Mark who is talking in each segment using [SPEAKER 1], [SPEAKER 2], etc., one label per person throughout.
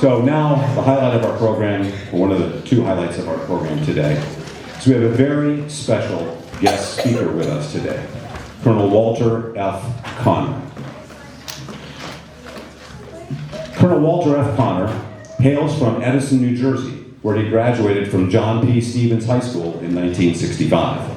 [SPEAKER 1] So now, the highlight of our program, or one of the two highlights of our program today, is we have a very special guest speaker with us today, Colonel Walter F. Conner. Colonel Walter F. Conner hails from Edison, New Jersey, where he graduated from John P. Stevens High School in 1965.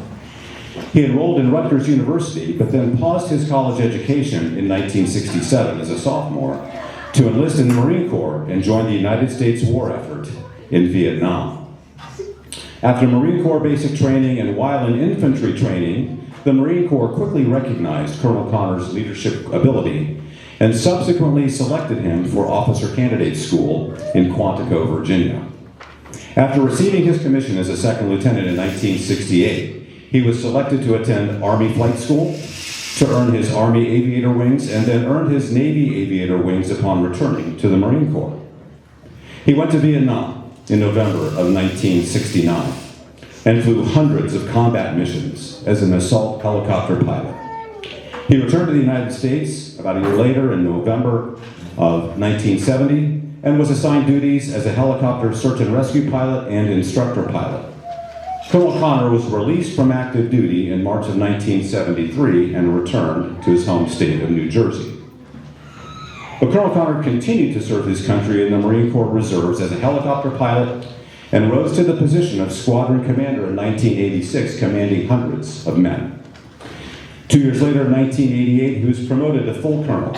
[SPEAKER 1] He enrolled in Rutgers University, but then paused his college education in 1967 as a sophomore to enlist in the Marine Corps and join the United States war effort in Vietnam. After Marine Corps basic training and while in infantry training, the Marine Corps quickly recognized Colonel Conner's leadership ability and subsequently selected him for Officer Candidate School in Quantico, Virginia. After receiving his commission as a second lieutenant in 1968, he was selected to attend Army Flight School, to earn his Army Aviator Wings, and then earned his Navy Aviator Wings upon returning to the Marine Corps. He went to Vietnam in November of 1969 and flew hundreds of combat missions as an assault helicopter pilot. He returned to the United States about a year later in November of 1970 and was assigned duties as a helicopter search and rescue pilot and instructor pilot. Colonel Conner was released from active duty in March of 1973 and returned to his home state of New Jersey. But Colonel Conner continued to serve his country in the Marine Corps Reserves as a helicopter pilot and rose to the position of squadron commander in 1986, commanding hundreds of men. 2 years later, in 1988, he was promoted to full colonel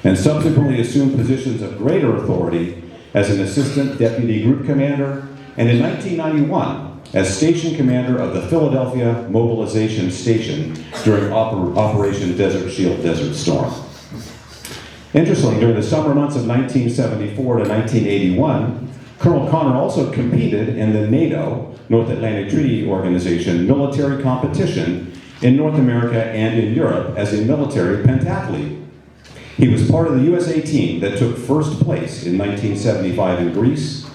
[SPEAKER 1] and subsequently assumed positions of greater authority as an assistant deputy group commander, and in 1991, as station commander of the Philadelphia Mobilization Station during Operation Desert Shield Desert Storm. Interestingly, during the summer months of 1974 to 1981, Colonel Conner also competed in the NATO, North Atlantic Treaty Organization, military competition in North America and in Europe as a military pentathlete. He was part of the USA team that took first place in 1975 in Greece,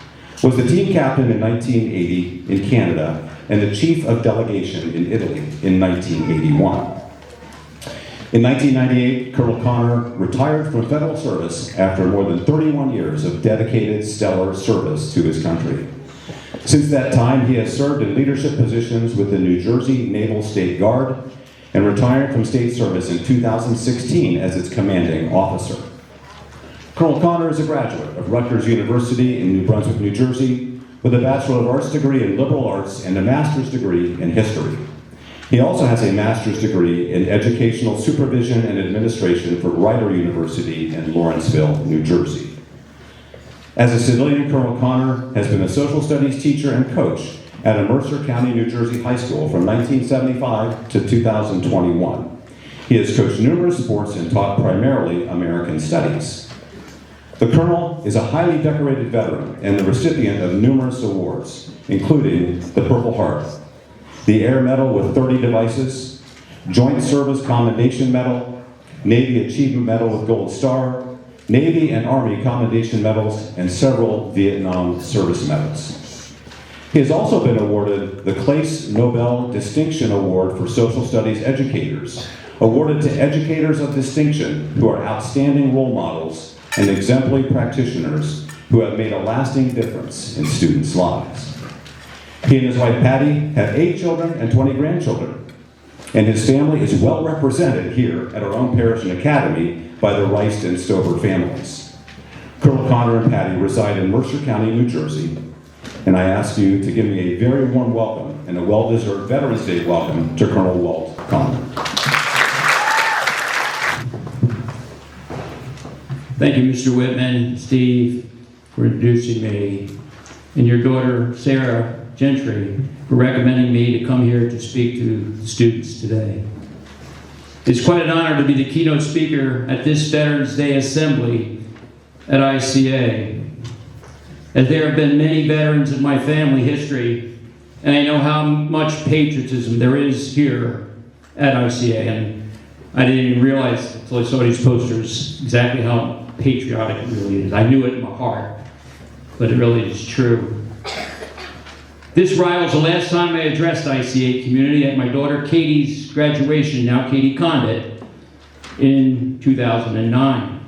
[SPEAKER 1] was the team captain in 1980 in Canada, and the chief of delegation in Italy in 1981. In 1998, Colonel Conner retired from federal service after more than 31 years of dedicated, stellar service to his country. Since that time, he has served in leadership positions with the New Jersey Naval State Guard and retired from state service in 2016 as its commanding officer. Colonel Conner is a graduate of Rutgers University in New Brunswick, New Jersey, with a Bachelor of Arts degree in Liberal Arts and a Master's degree in History. He also has a Master's degree in Educational Supervision and Administration from Rider University in Lawrenceville, New Jersey. As a civilian, Colonel Conner has been a social studies teacher and coach at a Mercer County, New Jersey high school from 1975 to 2021. He has coached numerous sports and taught primarily American studies. The Colonel is a highly decorated veteran and the recipient of numerous awards, including the Purple Heart, the Air Medal with 30 devices, Joint Service Commendation Medal, Navy Achievement Medal with Gold Star, Navy and Army Commendation Medals, and several Vietnam Service Medals. He has also been awarded the Claes Nobel Distinction Award for Social Studies Educators, awarded to educators of distinction who are outstanding role models and exemplary practitioners who have made a lasting difference in students' lives. He and his wife Patty have 8 children and 20 grandchildren, and his family is well represented here at our own parish and academy by the Rice and Stover families. Colonel Conner and Patty reside in Mercer County, New Jersey, and I ask you to give me a very warm welcome and a well-deserved Veterans Day welcome to Colonel Walt Conner.
[SPEAKER 2] Thank you, Mr. Whitman, Steve, for introducing me, and your daughter, Sarah Gentry, for recommending me to come here to speak to the students today. It's quite an honor to be the keynote speaker at this Veterans Day Assembly at ICA, as there have been many veterans in my family history, and I know how much patriotism there is here at ICA, and I didn't even realize until I saw these posters exactly how patriotic it really is. I knew it in my heart, but it really is true. This rivals the last time I addressed ICA community at my daughter Katie's graduation, now Katie Condit, in 2009.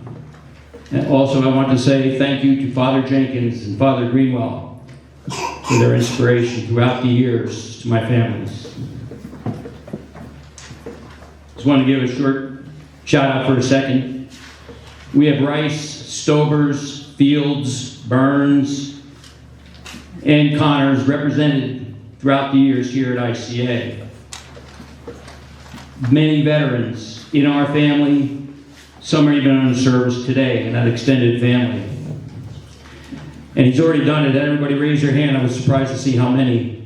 [SPEAKER 2] And also, I want to say thank you to Father Jenkins and Father Greenwell for their inspiration throughout the years to my families. Just want to give a short shout out for a second. We have Rice, Stovers, Fields, Burns, and Connors represented throughout the years here at ICA. Many veterans in our family, some are even on service today in that extended family. And he's already done it. Everybody raise your hand. I was surprised to see how many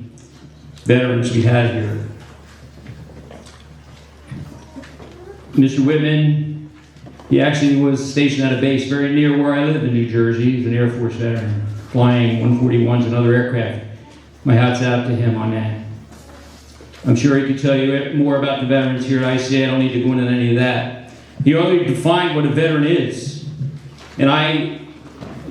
[SPEAKER 2] veterans we had here. Mr. Whitman, he actually was stationed at a base very near where I live in New Jersey. He's an Air Force veteran, flying 141s and other aircraft. My hat's out to him on that. I'm sure he could tell you more about the veterans here at ICA. I don't need to go into any of that. He already defined what a veteran is. And I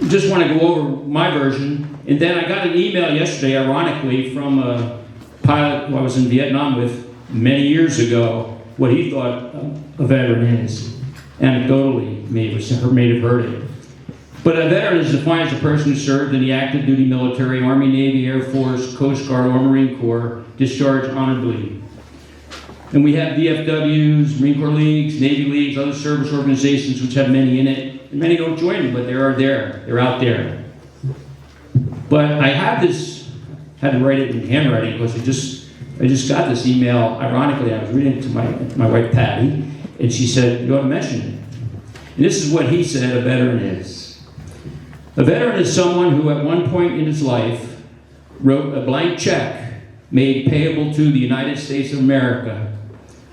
[SPEAKER 2] just want to go over my version. And then I got an email yesterday, ironically, from a pilot who I was in Vietnam with many years ago, what he thought a veteran is. Anecdotally, may have heard it. But a veteran is defined as a person who served in the active duty military, Army, Navy, Air Force, Coast Guard, or Marine Corps, discharged honorably. And we have VFWs, Marine Corps Leagues, Navy Leagues, other service organizations which have many in it. And many don't join them, but they are there. They're out there. But I have this, had to write it in handwriting because I just got this email. Ironically, I was reading it to my wife Patty, and she said, "You ought to mention it." And this is what he said a veteran is. A veteran is someone who at one point in his life wrote a blank check made payable to the United States of America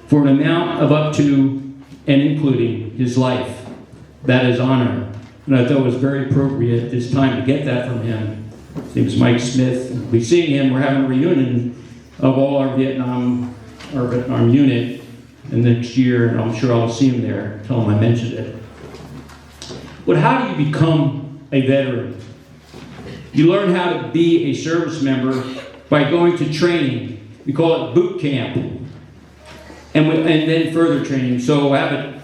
[SPEAKER 2] for an amount of up to and including his life. That is honor. And I thought it was very appropriate at this time to get that from him. His name is Mike Smith. We'll be seeing him. We're having a reunion of all our Vietnam unit and next year, and I'm sure I'll see him there. Tell him I mentioned it. But how do you become a veteran? You learn how to be a service member by going to training. We call it boot camp. And then further training. So I have a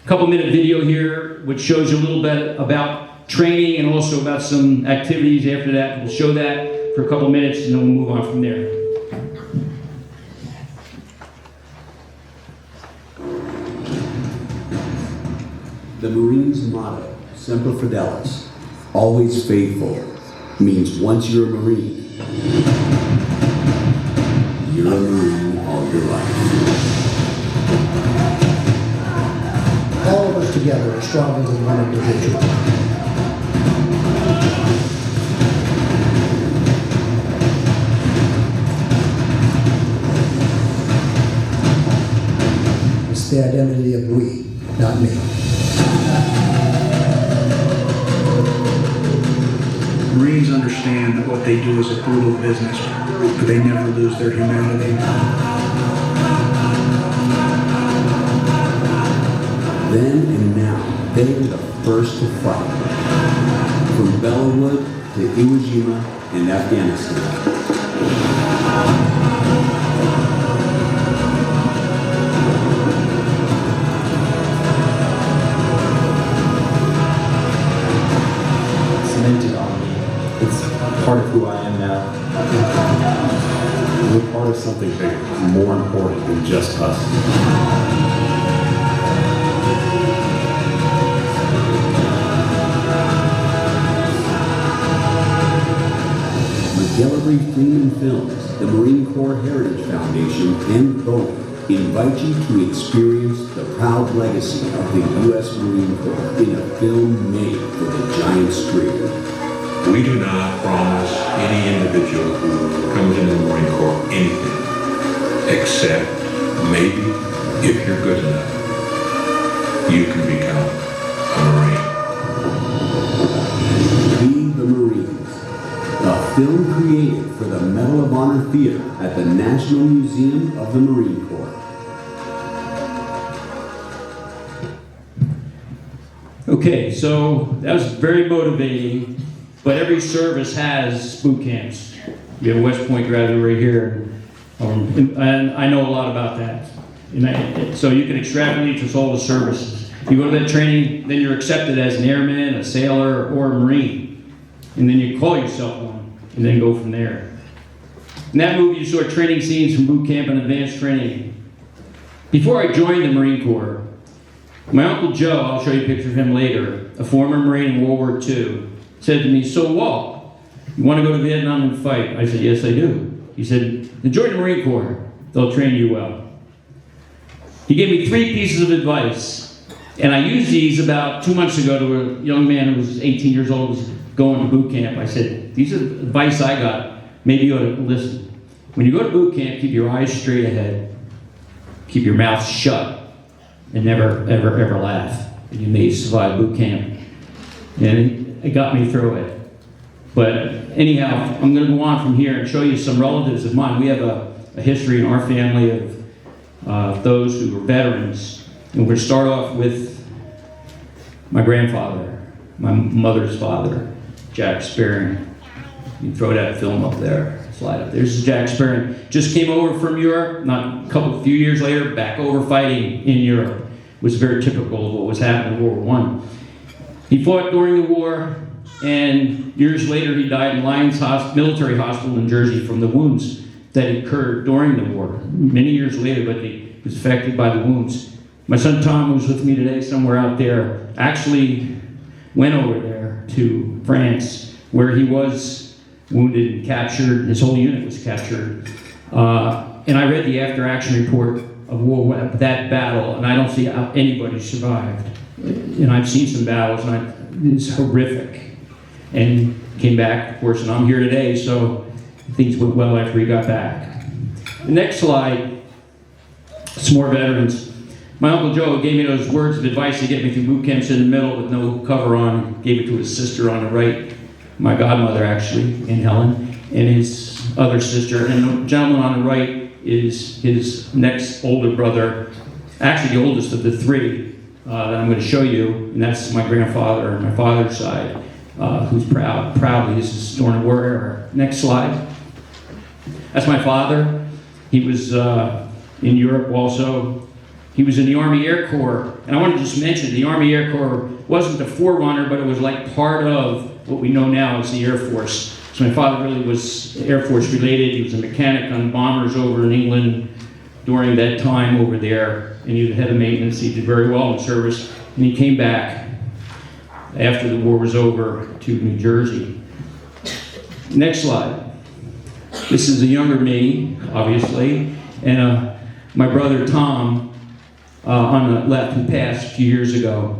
[SPEAKER 2] couple-minute video here which shows you a little bit about training and also about some activities after that. We'll show that for a couple minutes and then we'll move on from there.
[SPEAKER 3] The Marines' motto, Semper Fidelis, always faithful, means once you're a Marine, you're a Marine all your life.
[SPEAKER 4] All of us together are stronger than one individual. It's the identity of we, not me.
[SPEAKER 5] Marines understand that what they do is a brutal business, but they never lose their humanity.
[SPEAKER 3] Then and now, they are the first to fight. From Bellawood to Iwo Jima and Afghanistan.
[SPEAKER 6] Cemented on me. It's part of who I am now.
[SPEAKER 1] We're part of something bigger, more important than just us.
[SPEAKER 3] Gallery Freeman Films, the Marine Corps Heritage Foundation, and Boeing invite you to experience the proud legacy of the U.S. Marine Corps in a film made for the giant screen.
[SPEAKER 7] We do not promise any individual who comes into the Marine Corps anything, except maybe if you're good enough, you can become a Marine.
[SPEAKER 3] We the Marines, a film created for the Medal of Honor Theater at the National Museum of the Marine Corps.
[SPEAKER 2] Okay, so that was very motivating, but every service has boot camps. We have a West Point graduate right here, and I know a lot about that. So you can extrapolate to all the services. You go to that training, then you're accepted as an airman, a sailor, or a Marine. And then you call yourself one, and then go from there. In that movie, you saw training scenes from boot camp and advanced training. Before I joined the Marine Corps, my Uncle Joe, I'll show you a picture of him later, a former Marine in World War II, said to me, "So Walt, you want to go to Vietnam and fight?" I said, "Yes, I do." He said, "Then join the Marine Corps. They'll train you well." He gave me 3 pieces of advice, and I used these about 2 months ago to a young man who was 18 years old, was going to boot camp. I said, "These are advice I got. Maybe you ought to listen. When you go to boot camp, keep your eyes straight ahead. Keep your mouth shut. And never, ever, ever laugh. And you may survive boot camp." And it got me through it. But anyhow, I'm going to go on from here and show you some relatives of mine. We have a history in our family of those who were veterans. And we're going to start off with my grandfather, my mother's father, Jack Spearing. You can throw that film up there, slide up there. This is Jack Spearing. Just came over from Europe, not a few years later, back over fighting in Europe. It was very typical of what was happening in World War I. He fought during the war, and years later he died in Lyons Military Hospital in Jersey from the wounds that occurred during the war. Many years later, but he was affected by the wounds. My son Tom, who's with me today somewhere out there, actually went over there to France, where he was wounded and captured. His whole unit was captured. And I read the after-action report of that battle, and I don't see how anybody survived. And I've seen some battles, and it's horrific. And came back, of course, and I'm here today, so things went well after he got back. The next slide, some more veterans. My Uncle Joe gave me those words of advice to get me through boot camps in the middle with no cover on. Gave it to his sister on the right, my godmother actually, Aunt Helen, and his other sister. And the gentleman on the right is his next older brother, actually the oldest of the 3 that I'm going to show you, and that's my grandfather on my father's side, who's proudly, this is during the war era. Next slide. That's my father. He was in Europe also. He was in the Army Air Corps, and I want to just mention the Army Air Corps wasn't the forerunner, but it was like part of what we know now as the Air Force. So my father really was Air Force related. He was a mechanic on bombers over in England during that time over there, and he was the head of maintenance. He did very well in service, and he came back after the war was over to New Jersey. Next slide. This is a younger me, obviously, and my brother Tom on the left, who passed a few years ago.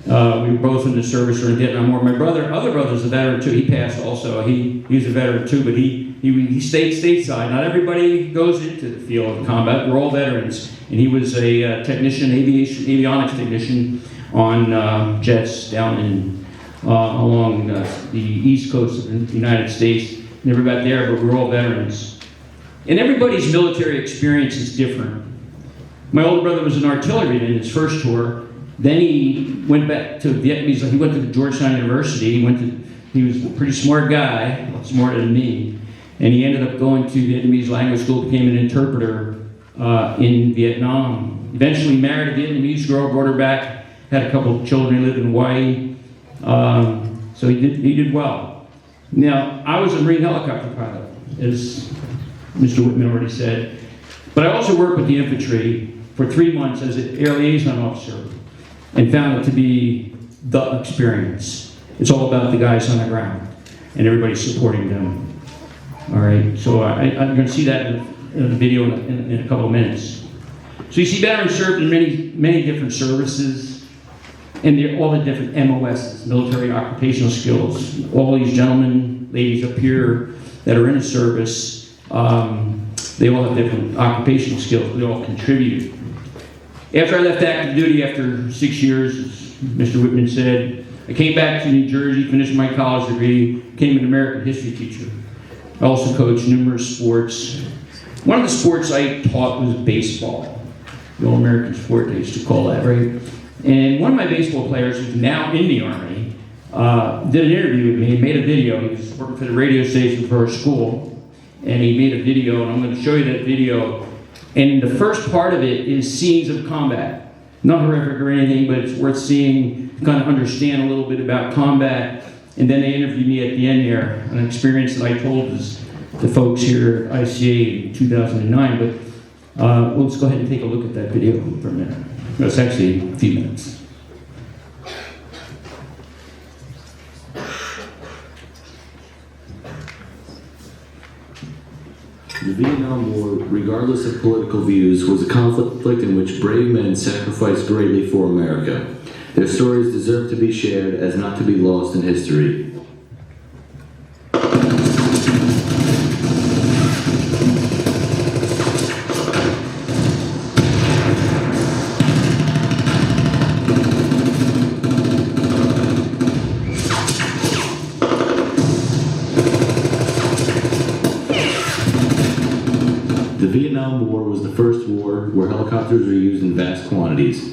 [SPEAKER 2] We were both in the service during the Vietnam War. My other brother's a veteran too. He passed also. He was a veteran too, but he stayed stateside. Not everybody goes into the field of combat. We're all veterans. And he was a technician, avionics technician on jets down in along the east coast of the United States. Never got there, but we're all veterans. And everybody's military experience is different. My older brother was an artilleryman in his first tour. Then he went back to Vietnamese. He went to Georgetown University. He was a pretty smart guy, smarter than me. And he ended up going to Vietnamese language school, became an interpreter in Vietnam. Eventually married a Vietnamese girl, brought her back, had a couple of children, lived in Hawaii. So he did well. Now, I was a Marine helicopter pilot, as Mr. Whitman already said. But I also worked with the infantry for 3 months as an air liaison officer, and found it to be the experience. It's all about the guys on the ground, and everybody supporting them. All right, so I'm going to see that in the video in a couple of minutes. So you see veterans served in many different services, and all the different MOSs, military occupational skills. All these gentlemen, ladies up here that are in the service, they all have different occupational skills. They all contribute. After I left active duty after 6 years, as Mr. Whitman said, I came back to New Jersey, finished my college degree, became an American history teacher. I also coached numerous sports. One of the sports I taught was baseball, the old American sport they used to call that, right? And one of my baseball players, who's now in the Army, did an interview with me. He made a video. He was working for the radio station for our school, and he made a video, and I'm going to show you that video. And the first part of it is scenes of combat. not horrific or anything, but it's worth seeing to kind of understand a little bit about combat. And then they interviewed me at the end there, an experience that I told the folks here at ICA in 2009. But let's go ahead and take a look at that video for a minute. It's actually a few minutes.
[SPEAKER 8] The Vietnam War, regardless of political views, was a conflict in which brave men sacrificed greatly for America. Their stories deserve to be shared as not to be lost in history. The Vietnam War was the first war where helicopters were used in vast quantities.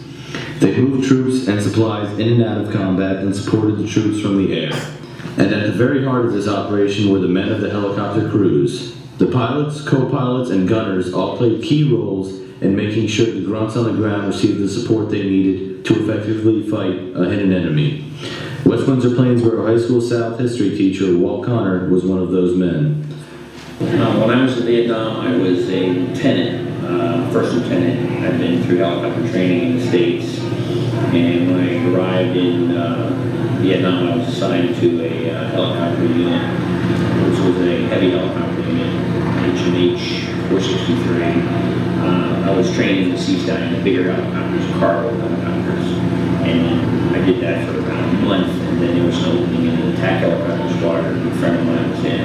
[SPEAKER 8] They moved troops and supplies in and out of combat and supported the troops from the air. And at the very heart of this operation were the men of the helicopter crews. The pilots, co-pilots, and gunners all played key roles in making sure the grunts on the ground received the support they needed to effectively fight a hidden enemy. West Windsor Plainsboro High School South history teacher Walt Conner was one of those men.
[SPEAKER 9] When I was in Vietnam, I was a lieutenant, first lieutenant. I'd been through helicopter training in the States, and when I arrived in Vietnam, I was assigned to a helicopter unit, which was a heavy helicopter unit, HMH 463. I was trained in the Seasky, the bigger helicopters, cargo helicopters, and I did that for about a month, and then there was an opening in the attack helicopter squadron. A friend of mine was in,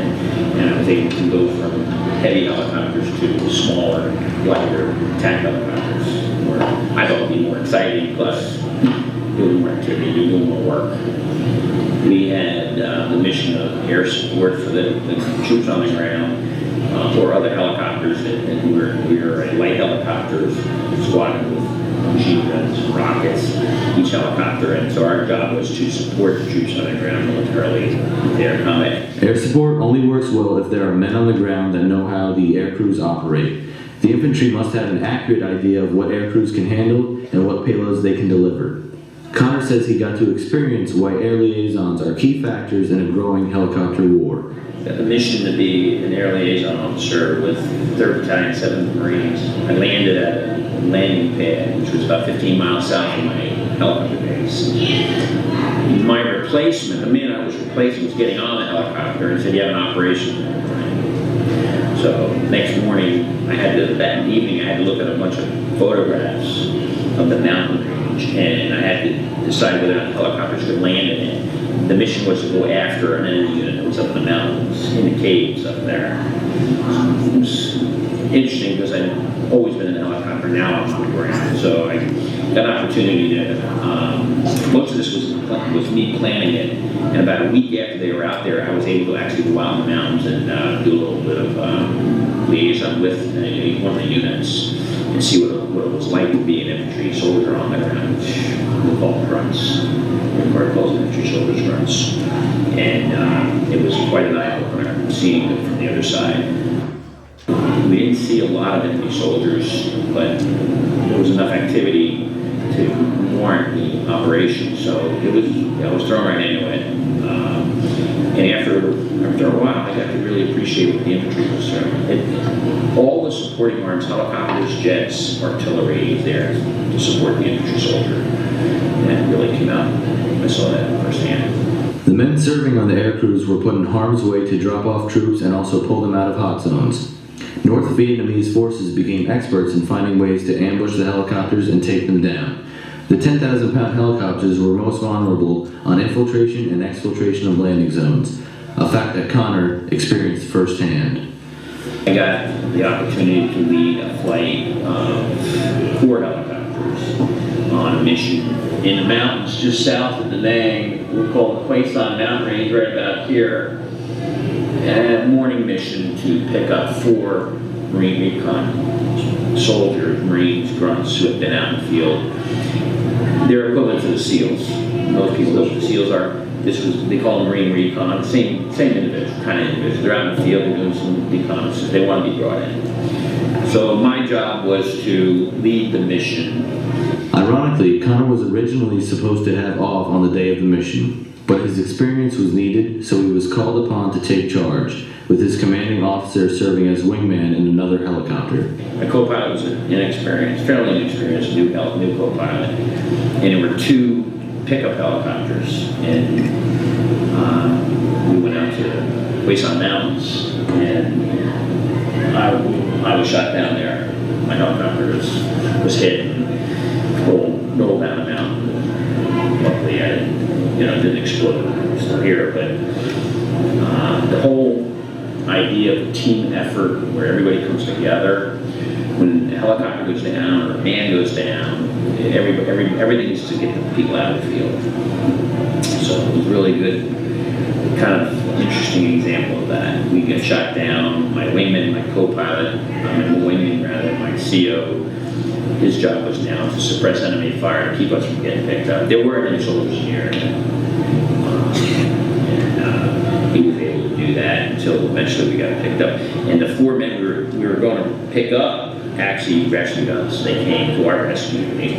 [SPEAKER 9] and I was able to go from heavy helicopters to smaller, lighter attack helicopters, where I thought it would be more exciting, plus doing more activity, doing more work. We had the mission of air support for the troops on the ground, or other helicopters, and we were a light helicopters squadron with machine guns, rockets, each helicopter, and so our job was to support the troops on the ground militarily with air combat.
[SPEAKER 8] Air support only works well if there are men on the ground that know how the air crews operate. The infantry must have an accurate idea of what air crews can handle and what payloads they can deliver. Conner says he got to experience why air liaisons are key factors in a growing helicopter war.
[SPEAKER 9] The mission to be an air liaison officer with 3rd Battalion, 7th Marines. I landed at a landing pad, which was about 15 miles south of my helicopter base. My replacement, the man I was replacing, was getting on the helicopter and said, "You have an operation." So next morning, that evening, I had to look at a bunch of photographs of the mountain range, and I had to decide whether or not the helicopters could land in it. The mission was to go after an enemy unit that was up in the mountains, in the caves up there. It was interesting because I'd always been in a helicopter, now I'm on the ground. So I got an opportunity to, most of this was me planning it. And about a week after they were out there, I was able to actually go out in the mountains and do a little bit of liaison with one of the units and see what it was like to be an infantry soldier on the ground, which we call grunts. Or calls infantry soldiers grunts. And it was quite an eye-opener seeing it from the other side. We didn't see a lot of enemy soldiers, but there was enough activity to warrant the operation, so I was thrown right into it. And after a while, I got to really appreciate what the infantry was doing. All the supporting arms, helicopters, jets, artillery is there to support the infantry soldier. And that really came out. I saw that firsthand.
[SPEAKER 8] The men serving on the air crews were put in harm's way to drop off troops and also pull them out of hot zones. North Vietnamese forces became experts in finding ways to ambush the helicopters and take them down. The 10,000-pound helicopters were most vulnerable on infiltration and exfiltration of landing zones, a fact that Conner experienced firsthand.
[SPEAKER 9] I got the opportunity to lead a flight of 4 helicopters on a mission in the mountains just south of Da Nang. We're called the Quai San Mountain Range, right about here. And a morning mission to pick up 4 Marine recon soldiers, Marines, grunts who have been out in the field. They're equivalent to the SEALs. Most people know what the SEALs are. They call them Marine recon, same individual, kind of individual. They're out in the field, they're doing some reconnaissance. They want to be brought in. So my job was to lead the mission
[SPEAKER 8] Ironically, Conner was originally supposed to have off on the day of the mission, but his experience was needed, so he was called upon to take charge, with his commanding officer serving as wingman in another helicopter.
[SPEAKER 9] My co-pilot was fairly inexperienced, new co-pilot, and there were 2 pickup helicopters, and we went out to Wayside Mountains, and I was shot down there. My helicopter was hit and rolled down the mountain. Luckily, I didn't explode. I'm still here, but the whole idea of a team effort where everybody comes together, when a helicopter goes down or a man goes down, everything is to get the people out of the field. So it was really good, kind of interesting example of that. We get shot down. My wingman, my co-pilot, my CO, his job was now to suppress enemy fire to keep us from getting picked up. There weren't any soldiers here, and he was able to do that until eventually we got picked up. And the 4 men we were going to pick up actually rescued us. They came to our rescue. They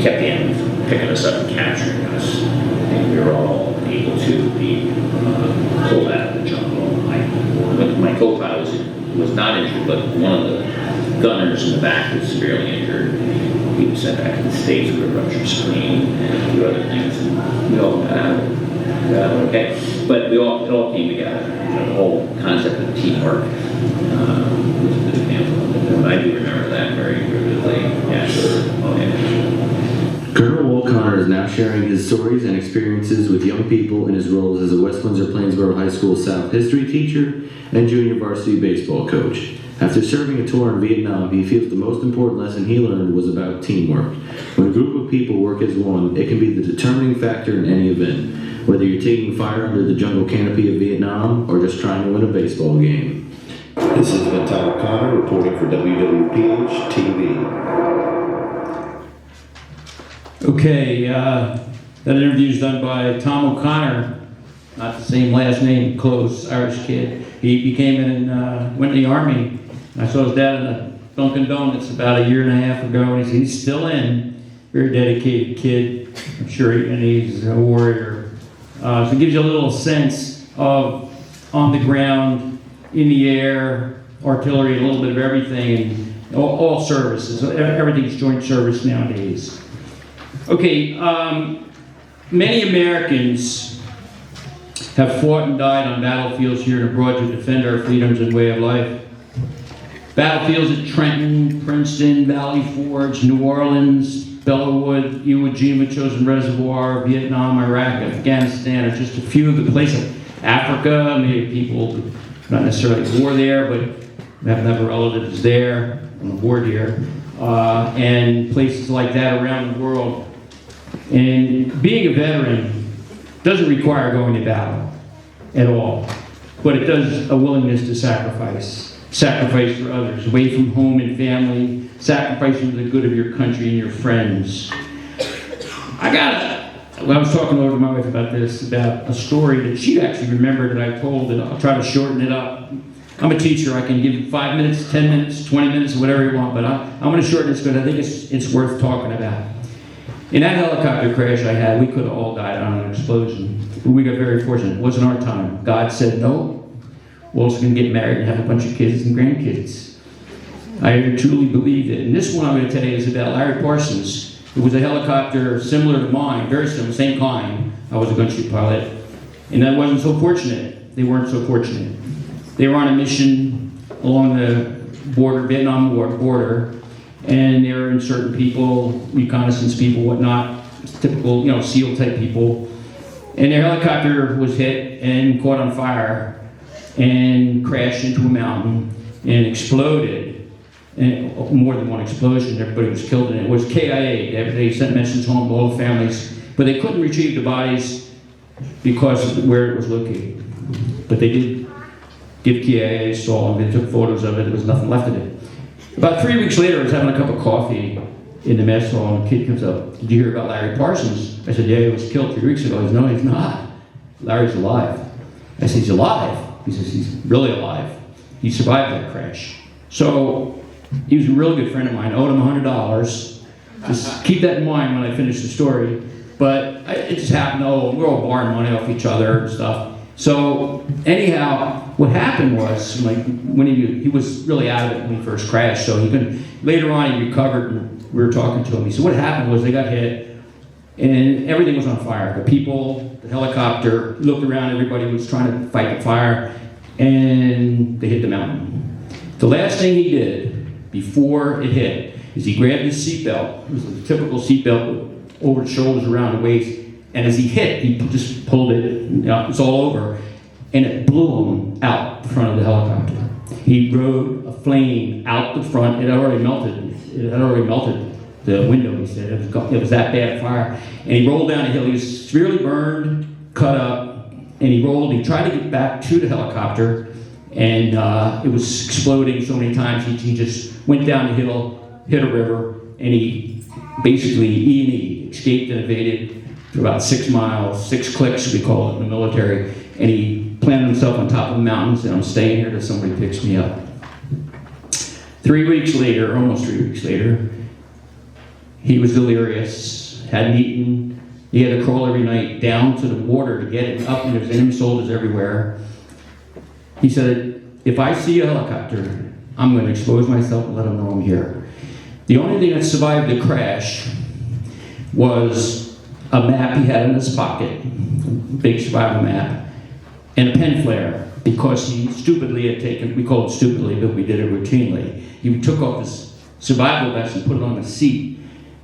[SPEAKER 9] kept the enemy from picking us up and capturing us. And we were all able to be pulled out of the jungle. My co-pilot was not injured, but one of the gunners in the back was severely injured. He was sent back to the States with a ruptured spleen and a few other things. And we all got out of it. Okay. But it all came together. The whole concept of teamwork was a good example of it. And I do remember that very vividly. Yes. Okay.
[SPEAKER 8] Colonel Walt Conner is now sharing his stories and experiences with young people in his roles as a West Windsor-Plainsboro High School South history teacher and junior varsity baseball coach. After serving a tour in Vietnam, he feels the most important lesson he learned was about teamwork. When a group of people work as one, it can be the determining factor in any event, whether you're taking fire under the jungle canopy of Vietnam or just trying to win a baseball game.
[SPEAKER 3] This has been Tom Conner reporting for WWPH TV.
[SPEAKER 2] Okay, that interview is done by Tom O'Connor, not the same last name, close, Irish kid. He went in the Army. I saw his dad in a Dunkin' Donuts about 1.5 years ago, and he's still in. Very dedicated kid, I'm sure, and he's a warrior. So it gives you a little sense of on the ground, in the air, artillery, a little bit of everything, and all services. Everything's joint service nowadays. Okay, many Americans have fought and died on battlefields here and abroad to defend our freedoms and way of life. Battlefields at Trenton, Princeton, Valley Forge, New Orleans, Bellawood, Iwo Jima, Chosin Reservoir, Vietnam, Iraq, Afghanistan are just a few of the places. Africa, maybe people not necessarily war there, but have relatives there on the board here, and places like that around the world. And being a veteran doesn't require going to battle at all, but it does a willingness to sacrifice for others, away from home and family, sacrificing for the good of your country and your friends. I was talking over to my wife about this, about a story that she actually remembered that I told, and I'll try to shorten it up. I'm a teacher. I can give 5 minutes, 10 minutes, 20 minutes, whatever you want, but I'm going to shorten this because I think it's worth talking about. In that helicopter crash I had, we could have all died on an explosion. We got very fortunate. It wasn't our time. God said, no, Walt's going to get married and have a bunch of kids and grandkids. I truly believed it. And this one I'm going to tell you is about Larry Parsons. It was a helicopter similar to mine, very similar, same kind. I was a gunship pilot. And that wasn't so fortunate. They weren't so fortunate. They were on a mission along the border, Vietnam border, and they were in certain people, reconnaissance people, whatnot, typical, SEAL type people. And their helicopter was hit and caught on fire and crashed into a mountain and exploded. And more than one explosion, everybody was killed in it. It was KIA. They sent messages home to all the families, but they couldn't retrieve the bodies because of where it was located. But they did give KIA a saw, and they took photos of it. There was nothing left of it. About 3 weeks later, I was having a cup of coffee in the mess hall, and a kid comes up, "Did you hear about Larry Parsons?" I said, "Yeah, he was killed 3 weeks ago." He said, "No, he's not. Larry's alive." I said, "He's alive?" He says, "He's really alive. He survived that crash." So he was a really good friend of mine. I owed him $100 Just keep that in mind when I finish the story. But it just happened, we're all borrowing money off each other and stuff. So anyhow, what happened was, like, when he was really out of it when he first crashed, so he couldn't, later on he recovered and we were talking to him. He said what happened was they got hit and everything was on fire. The people, the helicopter, looked around, everybody was trying to fight the fire, and they hit the mountain. The last thing he did before it hit is he grabbed his seatbelt. It was a typical seatbelt over the shoulders, around the waist, and as he hit, he just pulled it, it was all over, and it blew him out the front of the helicopter. He rode a flame out the front. It had already melted the window, he said. It was that bad fire. And he rolled down a hill. He was severely burned, cut up, and he tried to get back to the helicopter, and it was exploding so many times. He just went down the hill, hit a river, and he basically E&E, escaped and evaded for about 6 miles, 6 clicks we call it in the military, and he planted himself on top of the mountains, and I'm staying here till somebody picks me up. 3 weeks later, almost 3 weeks later, he was delirious, hadn't eaten. He had to crawl every night down to the water to get it up, and there's enemy soldiers everywhere. He said, if I see a helicopter, I'm going to expose myself and let them know I'm here. The only thing that survived the crash was a map he had in his pocket, a big survival map, and a pen flare, because he stupidly had taken, we call it stupidly, but we did it routinely. He took off his survival vest and put it on the seat,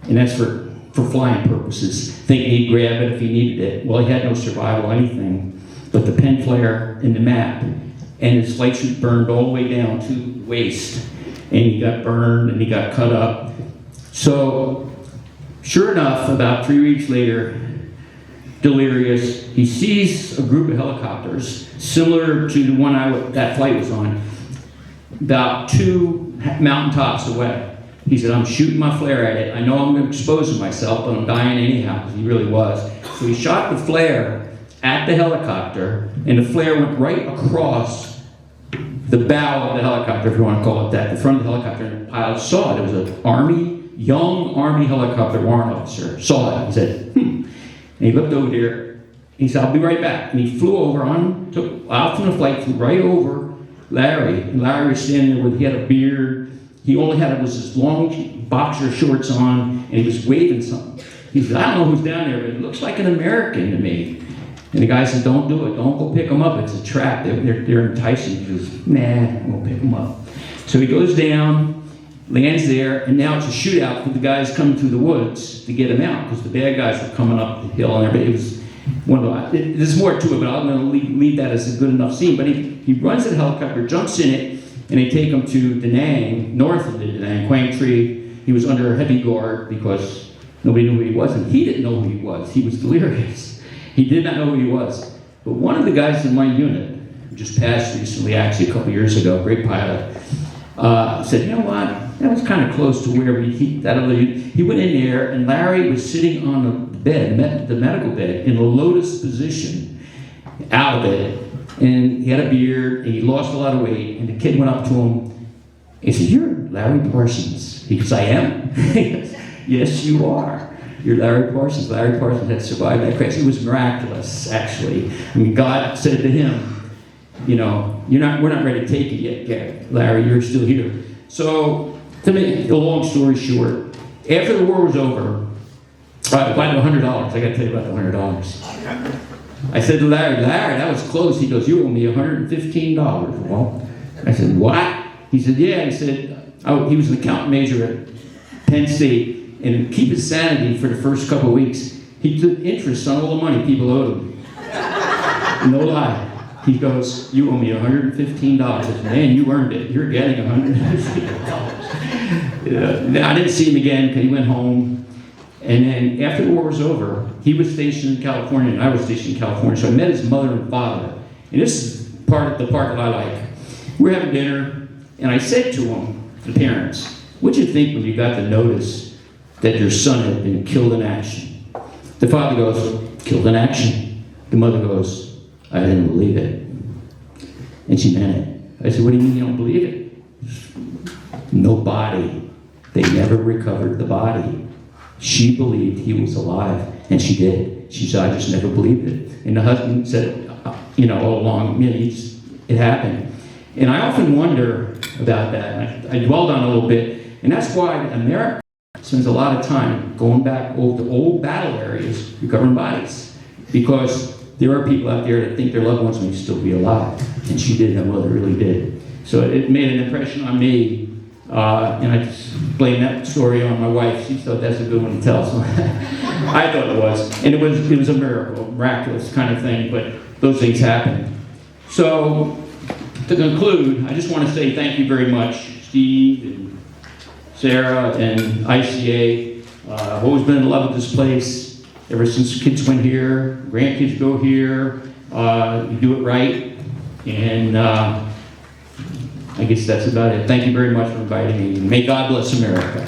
[SPEAKER 2] and that's for flying purposes, thinking he'd grab it if he needed it. Well, he had no survival anything, but the pen flare and the map, and his flight suit burned all the way down to the waist, and he got burned and he got cut up. So, sure enough, about 3 weeks later, delirious, he sees a group of helicopters similar to the one that flight was on, about 2 mountaintops away. He said, I'm shooting my flare at it. I know I'm exposing myself, but I'm dying anyhow, because he really was. So he shot the flare at the helicopter, and the flare went right across the bow of the helicopter, if you want to call it that, the front of the helicopter, and the pilot saw it. It was an young Army helicopter warrant officer, saw it and said, And he looked over there, he said, I'll be right back. And he flew over took out from the flight, flew right over Larry. And Larry was standing there he had a beard. He only had his long boxer shorts on, and he was waving something. He said, I don't know who's down there, but it looks like an American to me. And the guy said, don't do it. Don't go pick them up. It's a trap. They're enticing. He goes, nah, I won't pick them up. So he goes down, lands there, and now it's a shootout with the guys coming through the woods to get him out, because the bad guys were coming up the hill and everything. It was one of the, there's more to it, but I'm going to leave that as a good enough scene. But he runs to the helicopter, jumps in it, and they take him to Da Nang, north of the Da Nang, Quang Tri. He was under a heavy guard because nobody knew who he was, and he didn't know who he was. He was delirious. He did not know who he was. But one of the guys in my unit, who just passed recently, actually a couple years ago, great pilot, said, you know what? That was kind of close to where he went in there, and Larry was sitting on the bed, the medical bed, in a lotus position, out of it. And he had a beard, and he lost a lot of weight, and the kid went up to him, and he said, you're Larry Parsons. He goes, I am? He goes, yes, you are. You're Larry Parsons. Larry Parsons had survived that crash. It was miraculous, actually. I mean, God said to him, we're not ready to take it yet, Larry, you're still here. So, to make the long story short, after the war was over, I applied to $100. I got to tell you about the $100. I said to Larry, that was close. He goes, you owe me $115. Well, I said, what? He said, yeah. He said, he was an accountant major at Penn State, and to keep his sanity for the first couple of weeks, he took interest on all the money people owed him. No lie. He goes, you owe me $115. I said, man, you earned it. You're getting $115. I didn't see him again because he went home. And then after the war was over, he was stationed in California and I was stationed in California. So I met his mother and father. And this is the part that I like. We're having dinner, and I said to them, the parents, what'd you think when you got the notice that your son had been killed in action? The father goes, killed in action? The mother goes, I didn't believe it. And she meant it. I said, what do you mean you don't believe it? No body. They never recovered the body. She believed he was alive, and she did. She said, I just never believed it. And the husband said, all along, it happened. And I often wonder about that. I dwelled on it a little bit, and that's why America spends a lot of time going back over the old battle areas, recovering bodies, because there are people out there that think their loved ones may still be alive, and she did, her mother really did. So it made an impression on me, and I just blame that story on my wife. She thought that's a good one to tell, so I thought it was. And it was a miracle, miraculous kind of thing, but those things happen. So, to conclude, I just want to say thank you very much, Steve and Sarah and ICA. I've always been in love with this place ever since kids went here, grandkids go here. You do it right, and I guess that's about it. Thank you very much for inviting me. May God bless America.